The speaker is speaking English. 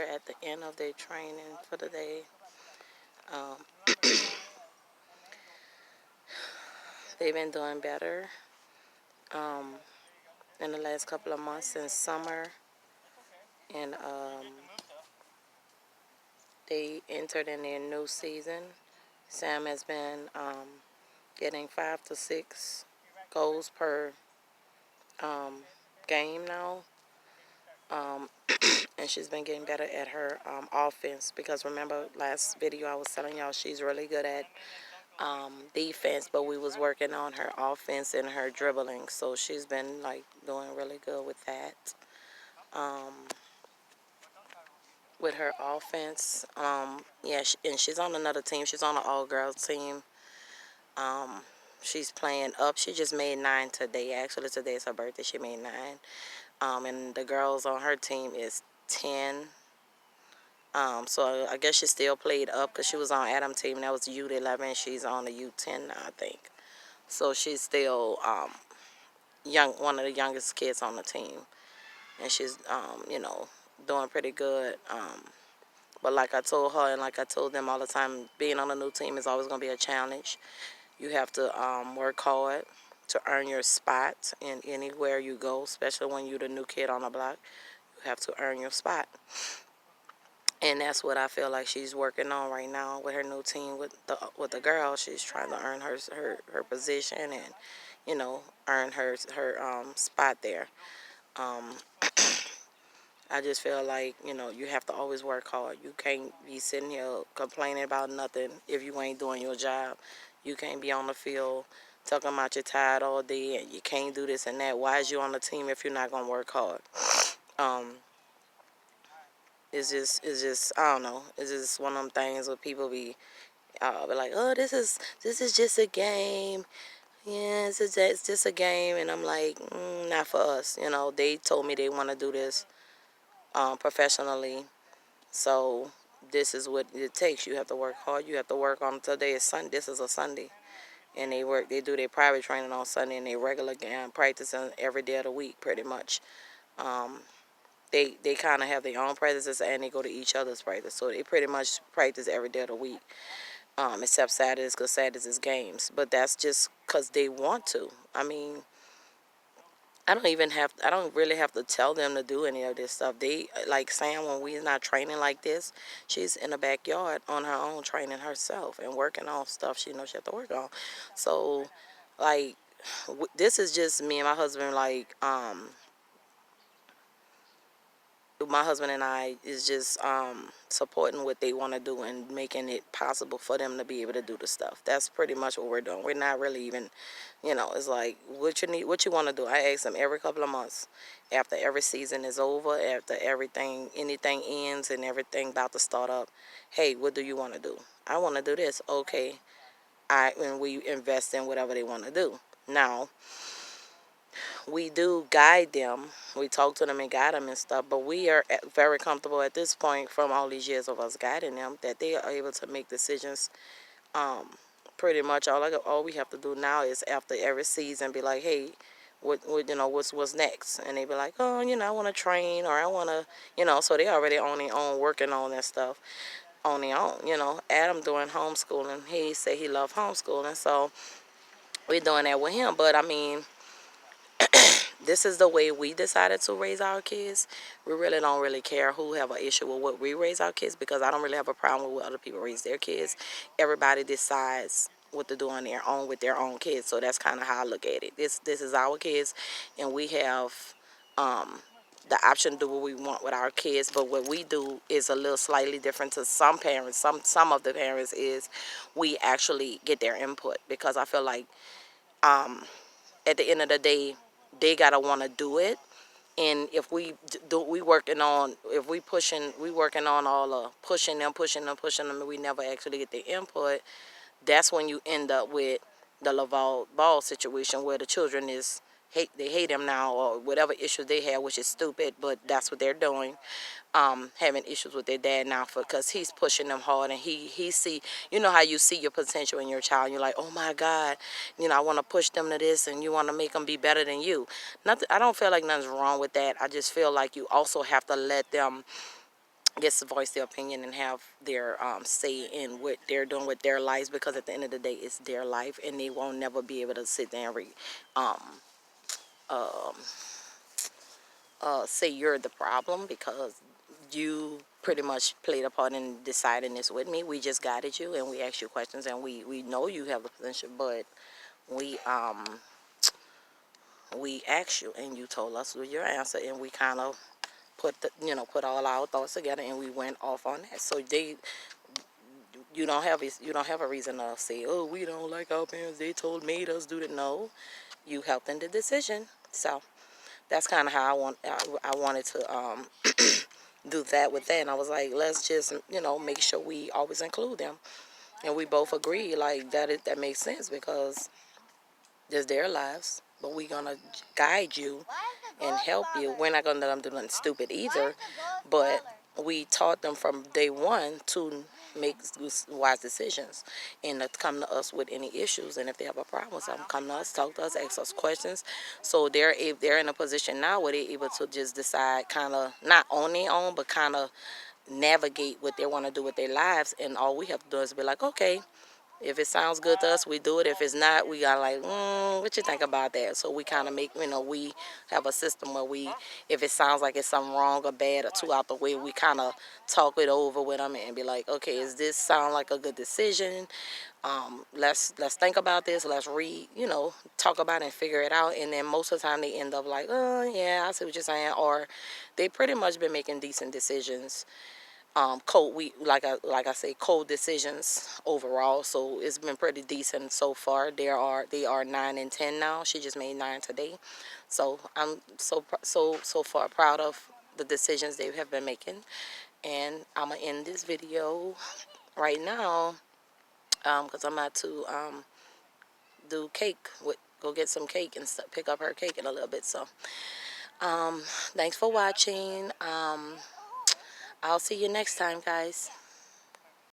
they're at the end of their training for the day. Um, they've been doing better um, in the last couple of months since summer, and they entered in their new season. Sam has been getting 5 to 6 goals per um, game now. Um, and she's been getting better at her offense, because remember last video I was telling y'all she's really good at defense, but we was working on her offense and her dribbling, so she's been like doing really good with that. Um, with her offense, yeah, and she's on another team. She's on an all-girls team. Um, she's playing up. She just made 9 today. Actually, today is her birthday. She made 9. And the girls on her team is 10. So I guess she still played up because she was on Adam's team. That was U11. She's on the U10 now, I think. So she's still young, one of the youngest kids on the team, and she's doing pretty good. But like I told her and like I told them all the time, being on a new team is always going to be a challenge. You have to work hard to earn your spot in anywhere you go, especially when you're the new kid on the block. You have to earn your spot. And that's what I feel like she's working on right now with her new team with the girls. She's trying to earn her position and, earn her spot there. Um, I just feel like, you have to always work hard. You can't be sitting here complaining about nothing if you ain't doing your job. You can't be on the field talking about you're tired all day and you can't do this and that. Why is you on the team if you're not going to work hard? Um, it's just I don't know. It's just one of them things where people be like, oh, this is just a game. Yeah, it's just a game, and I'm like, not for us. They told me they want to do this professionally, so this is what it takes. You have to work hard. You have to work on today is Sunday. This is a Sunday, and they do their private training on Sunday, and they regular game practicing every day of the week, pretty much. Um, they kind of have their own practices, and they go to each other's practice, so they pretty much practice every day of the week. Except Saturdays, because Saturdays is games. But that's just because they want to. I mean, I don't really have to tell them to do any of this stuff. They, like Sam, when we're not training like this, she's in the backyard on her own training herself and working on stuff she knows she have to work on. So, like, this is just me and my husband, like, my husband and I is just supporting what they want to do and making it possible for them to be able to do the stuff. That's pretty much what we're doing. We're not really even, it's like what you want to do. I ask them every couple of months, after every season is over, after anything ends and everything about to start up. Hey, what do you want to do? I want to do this. Okay, and we invest in whatever they want to do. Now, we do guide them. We talk to them and guide them and stuff, but we are very comfortable at this point from all these years of us guiding them that they are able to make decisions. Um, Pretty much all we have to do now is after every season be like, hey, what's next? And they be like, oh, I want to train, or I want to, so they already on their own working on that stuff on their own. Adam doing homeschooling. He said he loved homeschooling, so we're doing that with him. But I mean, this is the way we decided to raise our kids. We really don't really care who have an issue with what we raise our kids, because I don't really have a problem with what other people raise their kids. Everybody decides what to do on their own with their own kids. So that's kind of how I look at it. This is our kids, and we have um, the option to do what we want with our kids. But what we do is a little slightly different to some parents. Some of the parents is we actually get their input, because I feel like at the end of the day, they gotta want to do it. And if we working on, if we working on all the pushing them, and we never actually get the input, that's when you end up with the Laval Ball situation, where the children they hate him now, or whatever issue they have, which is stupid, but that's what they're doing. Having issues with their dad now because he's pushing them hard, and he see, how you see your potential in your child, and you're like, oh my God, I want to push them to this, and you want to make them be better than you. Nothing, I don't feel like nothing's wrong with that. I just feel like you also have to let them gets to voice their opinion and have their say in what they're doing with their lives, because at the end of the day it's their life and they won't never be able to sit there and um, um, say you're the problem, because you pretty much played a part in deciding this with me. We just guided you and we asked you questions, and we know you have the potential, but we we asked you and you told us your answer, and we kind of put all our thoughts together and we went off on that. So you don't have a reason to say, oh, we don't like our parents, they made us do that. No, you helped in the decision. So that's kind of how I wanted to do that with that. And I was like, let's just make sure we always include them. And we both agree like that makes sense, because it's their lives, but we're gonna guide you and help you. We're not gonna let them do nothing stupid either, but we taught them from day one to make wise decisions and to come to us with any issues. And if they have a problem with something, come to us, talk to us, ask us questions. So they're in a position now where they're able to just decide, kind of not on their own, but kind of navigate what they want to do with their lives. And all we have to do is be like, okay, if it sounds good to us, we do it. If it's not, we got like, what you think about that? So we kind of make, we have a system where if it sounds like it's something wrong or bad or too out the way, we kind of talk it over with them and be like, okay, is this sound like a good decision? Let's think about this. Let's talk about it and figure it out. And then most of the time they end up like, oh yeah, I see what you're saying, or they pretty much been making decent decisions, cold we like I say, cold decisions overall. So it's been pretty decent so far. They are 9 and 10 now. She just made 9 today. So I'm so far proud of the decisions they have been making. And I'm gonna end this video right now, because I'm about to do cake with go get some cake and pick up her cake in a little bit. So thanks for watching. I'll see you next time, guys.